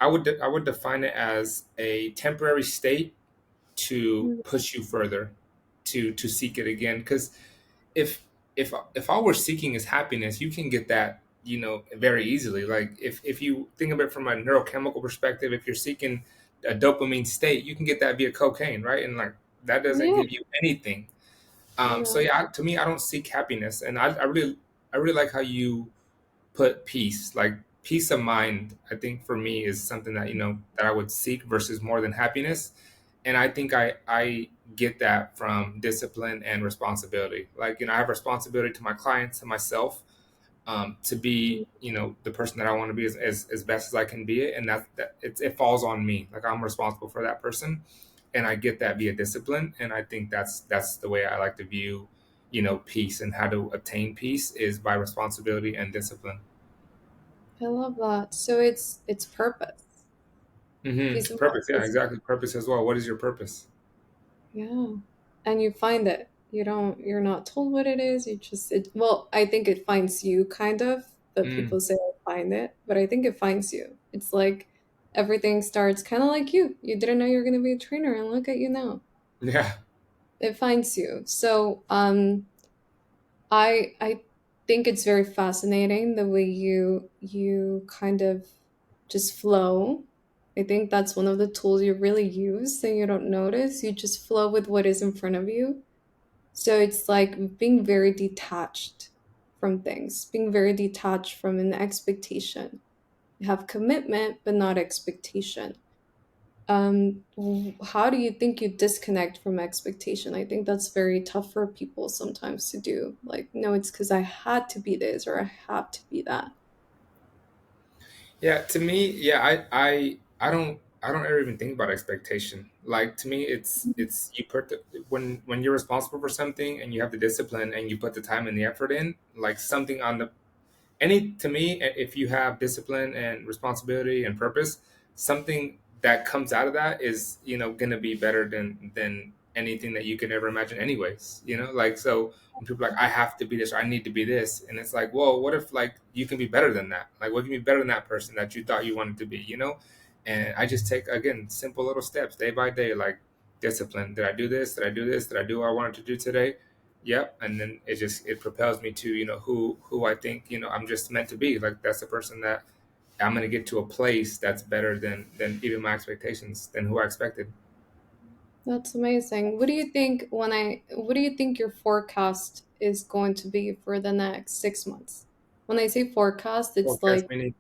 I would define it as a temporary state to Mm, push you further, to seek it again. Because if all we're seeking is happiness, you can get that, very easily. Like if you think of it from a neurochemical perspective, if you're seeking a dopamine state, you can get that via cocaine, right? And like that doesn't yeah, give you anything. I So know. yeah, to me, I don't seek happiness, and I really like how you put peace, like peace of mind. I think for me is something that that I would seek versus more than happiness, and I think I get that from discipline and responsibility. Like I have responsibility to my clients and myself, to be the person that I want to be as best as I can be it, and it falls on me. Like I'm responsible for that person, and I get that via discipline. And I think that's the way I like to view peace, and how to attain peace is by responsibility and discipline. I love that. So it's purpose. Peace of Purpose, mind yeah, is exactly. Purpose as well. What is your purpose? yeah. And you find it. You're not told what it is. You just well, I think it finds you kind of, but Mm. people say I find it, but I think it finds you. It's like everything starts kind of like you. You didn't know you were going to be a trainer and look at you now. Yeah. It finds you. So, I think it's very fascinating the way you kind of just flow. I think that's one of the tools you really use and you don't notice. You just flow with what is in front of you. So it's like being very detached from things, being very detached from an expectation. You have commitment, but not expectation. How do you think you disconnect from expectation? I think that's very tough for people sometimes to do. Like, no, it's because I had to be this or I have to be that. Yeah, to me, yeah, I don't ever even think about expectation. Like to me, it's you put when you're responsible for something and you have the discipline and you put the time and the effort in, like something on the any to me, if you have discipline and responsibility and purpose, something that comes out of that is going to be better than anything that you can ever imagine anyways. Like, so when people are like, I have to be this or I need to be this, and it's like, well, what if like you can be better than that? Like what can be better than that person that you thought you wanted to be? And I just take, again, simple little steps day by day, like discipline. Did I do this? Did I do this? Did I do what I wanted to do today? Yep. And then it propels me to who I think I'm just meant to be. Like that's the person that I'm going to get to a place that's better than even my expectations, than who I expected. That's amazing. What do you think your forecast is going to be for the next 6 months? When I say forecast, it's Forecast like meaning.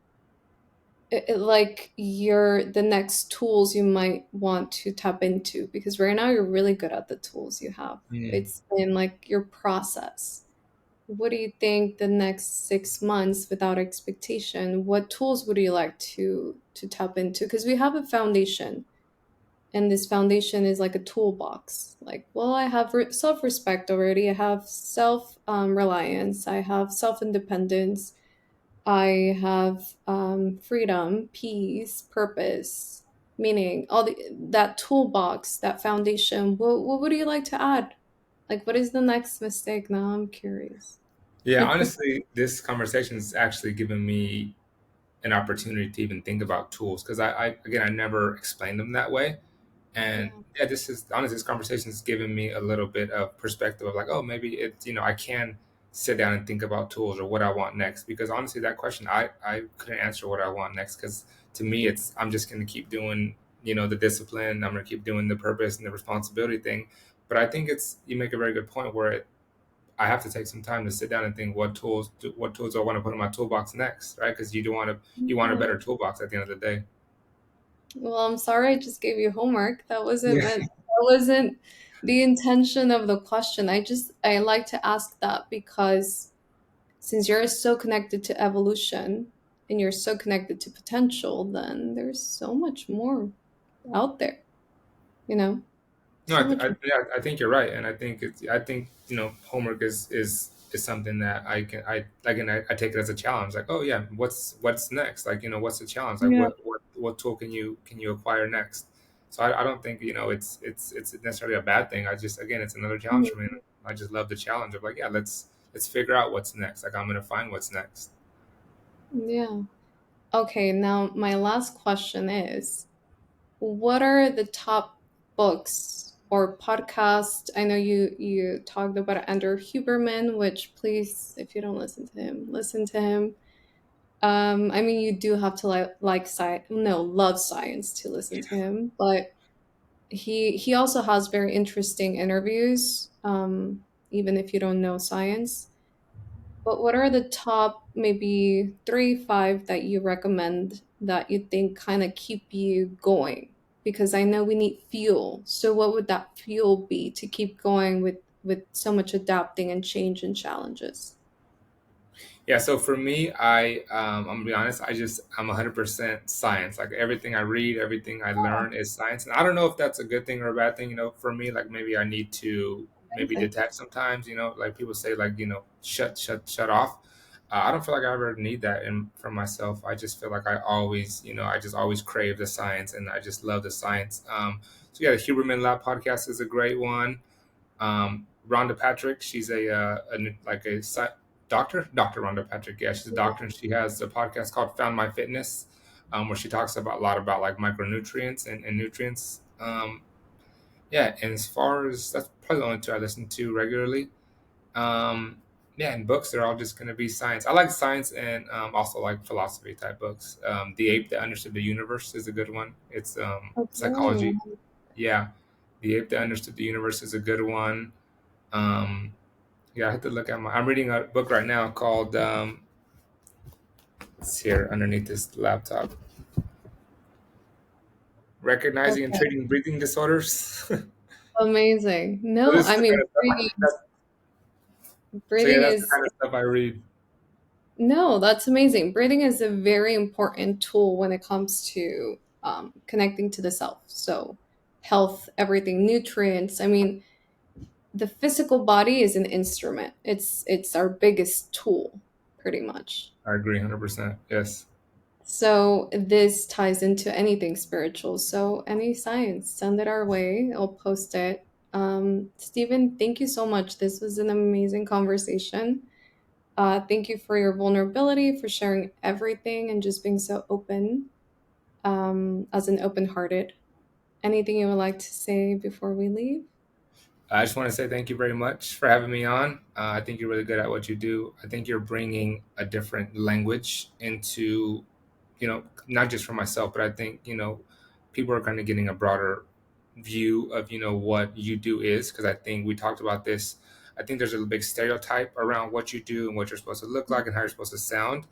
like the next tools you might want to tap into because right now you're really good at the tools you have. Mm. It's in like your process. What do you think the next 6 months without expectation? What tools would you like to tap into? Because we have a foundation. And this foundation is like a toolbox. Like, well, I have self-respect already. I have self reliance. I have self-independence. I have freedom, peace, purpose, meaning, all that toolbox, that foundation. What would you like to add? Like, what is the next mistake? Now I'm curious. Yeah, honestly, this conversation has actually given me an opportunity to even think about tools because I again, I never explained them that way. And Yeah. yeah, this is honestly, this conversation has given me a little bit of perspective of like, oh, maybe it's, I can sit down and think about tools or what I want next. Because honestly, that question, I couldn't answer what I want next because to me, it's, I'm just going to keep doing, the discipline. I'm going to keep doing the purpose and the responsibility thing. But I think it's, you make a very good point where I have to take some time to sit down and think what tools do I want to put in my toolbox next, right? Because you want a Yeah. better toolbox at the end of the day. Well, I'm sorry I just gave you homework. That wasn't Yeah. meant, that wasn't the intention of the question. I like to ask that because since you're so connected to evolution and you're so connected to potential, then there's so much more out there, you know? No, So much more. yeah, I think you're right, and I think it's, I think homework is something that I can, I again, I take it as a challenge. Like, oh yeah, what's next? Like, what's the challenge? Like, Yeah. what tool can you acquire next? So I don't think it's necessarily a bad thing. I just, again, it's another challenge for me. And I just love the challenge of like, yeah, let's figure out what's next. Like, I'm gonna find what's next. Yeah. Okay, now my last question is, what are the top books or podcasts? I know you talked about Andrew Huberman, which please, if you don't listen to him, listen to him. I mean, you do have to like science, no, love science to listen to him, but he also has very interesting interviews, even if you don't know science. But what are the top maybe three, five that you recommend that you think kind of keep you going? Because I know we need fuel. So what would that fuel be to keep going with so much adapting and change and challenges? Yeah, so for me, I'm gonna be honest. I'm 100% science. Like everything I read, everything I Oh, learn is science, and I don't know if that's a good thing or a bad thing. For me, like maybe I need to maybe amazing. detach sometimes. Like people say, like shut off. I don't feel like I ever need that in from myself. I just feel like I always, I just always crave the science, and I just love the science. So yeah, the Huberman Lab podcast is a great one. Rhonda Patrick, she's like a Dr. Rhonda Patrick. Yeah, she's a doctor, and she has a podcast called Found My Fitness, where she talks about a lot about like micronutrients and nutrients. Yeah, and as far as that's probably the only two I listen to regularly. Yeah, and books are all just going to be science. I like science and also like philosophy type books. The Ape That Understood the Universe is a good one. It's Okay. psychology. Yeah, The Ape That Understood the Universe is a good one. Um, yeah, I have to look at my. I'm reading a book right now called. It's here underneath this laptop. Recognizing and Okay. treating breathing disorders. So Amazing. No, this is I the kind mean, of stuff. So yeah, breathing that's the is kind of stuff I read. no, that's amazing. Breathing is a very important tool when it comes to connecting to the self. So, health, everything, nutrients. I mean, the physical body is an instrument. It's our biggest tool, pretty much. I agree, 100%. Yes. So this ties into anything spiritual. So any science, send it our way. I'll post it. Stephen, thank you so much. This was an amazing conversation. Thank you for your vulnerability, for sharing everything, and just being so open, as an open-hearted. Anything you would like to say before we leave? I just want to say thank you very much for having me on. I think you're really good at what you do. I think you're bringing a different language into, not just for myself, but I think, people are kind of getting a broader view of, what you do is, because I think we talked about this. I think there's a big stereotype around what you do and what you're supposed to look like and how you're supposed to sound.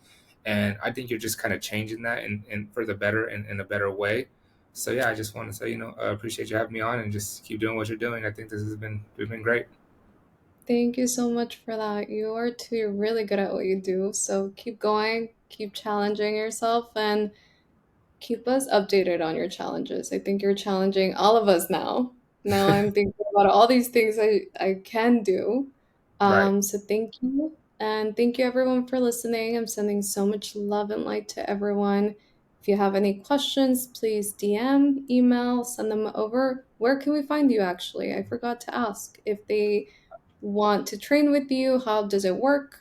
And I think you're just kind of changing that and for the better and in a better way. So yeah, I just want to say, I appreciate you having me on and just keep doing what you're doing. I think this has been great. Thank you so much for that. You are too. You're really good at what you do. So keep going, keep challenging yourself, and Keep us updated on your challenges. I think you're challenging all of us now. Now I'm thinking about all these things I can do. Right. So thank you. And thank you everyone for listening. I'm sending so much love and light to everyone. If you have any questions, please DM, email, send them over. Where can we find you actually? I forgot to ask. If they want to train with you, how does it work?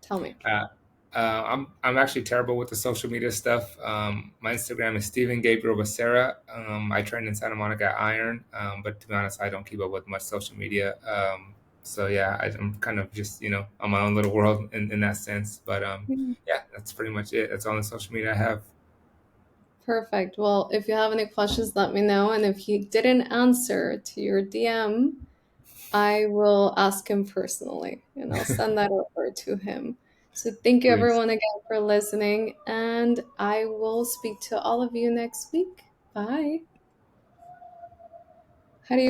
Tell me. Uh, I'm actually terrible with the social media stuff. My Instagram is Steven Gabriel Becerra. I train in Santa Monica Iron, but to be honest, I don't keep up with much social media. So yeah, I'm kind of just on my own little world in that sense. But yeah, that's pretty much it. That's all the social media I have. Perfect. Well, if you have any questions, let me know. And if he didn't answer to your DM, I will ask him personally and I'll send that over to him. So thank you Please. everyone again for listening, and I will speak to all of you next week. Bye. How do you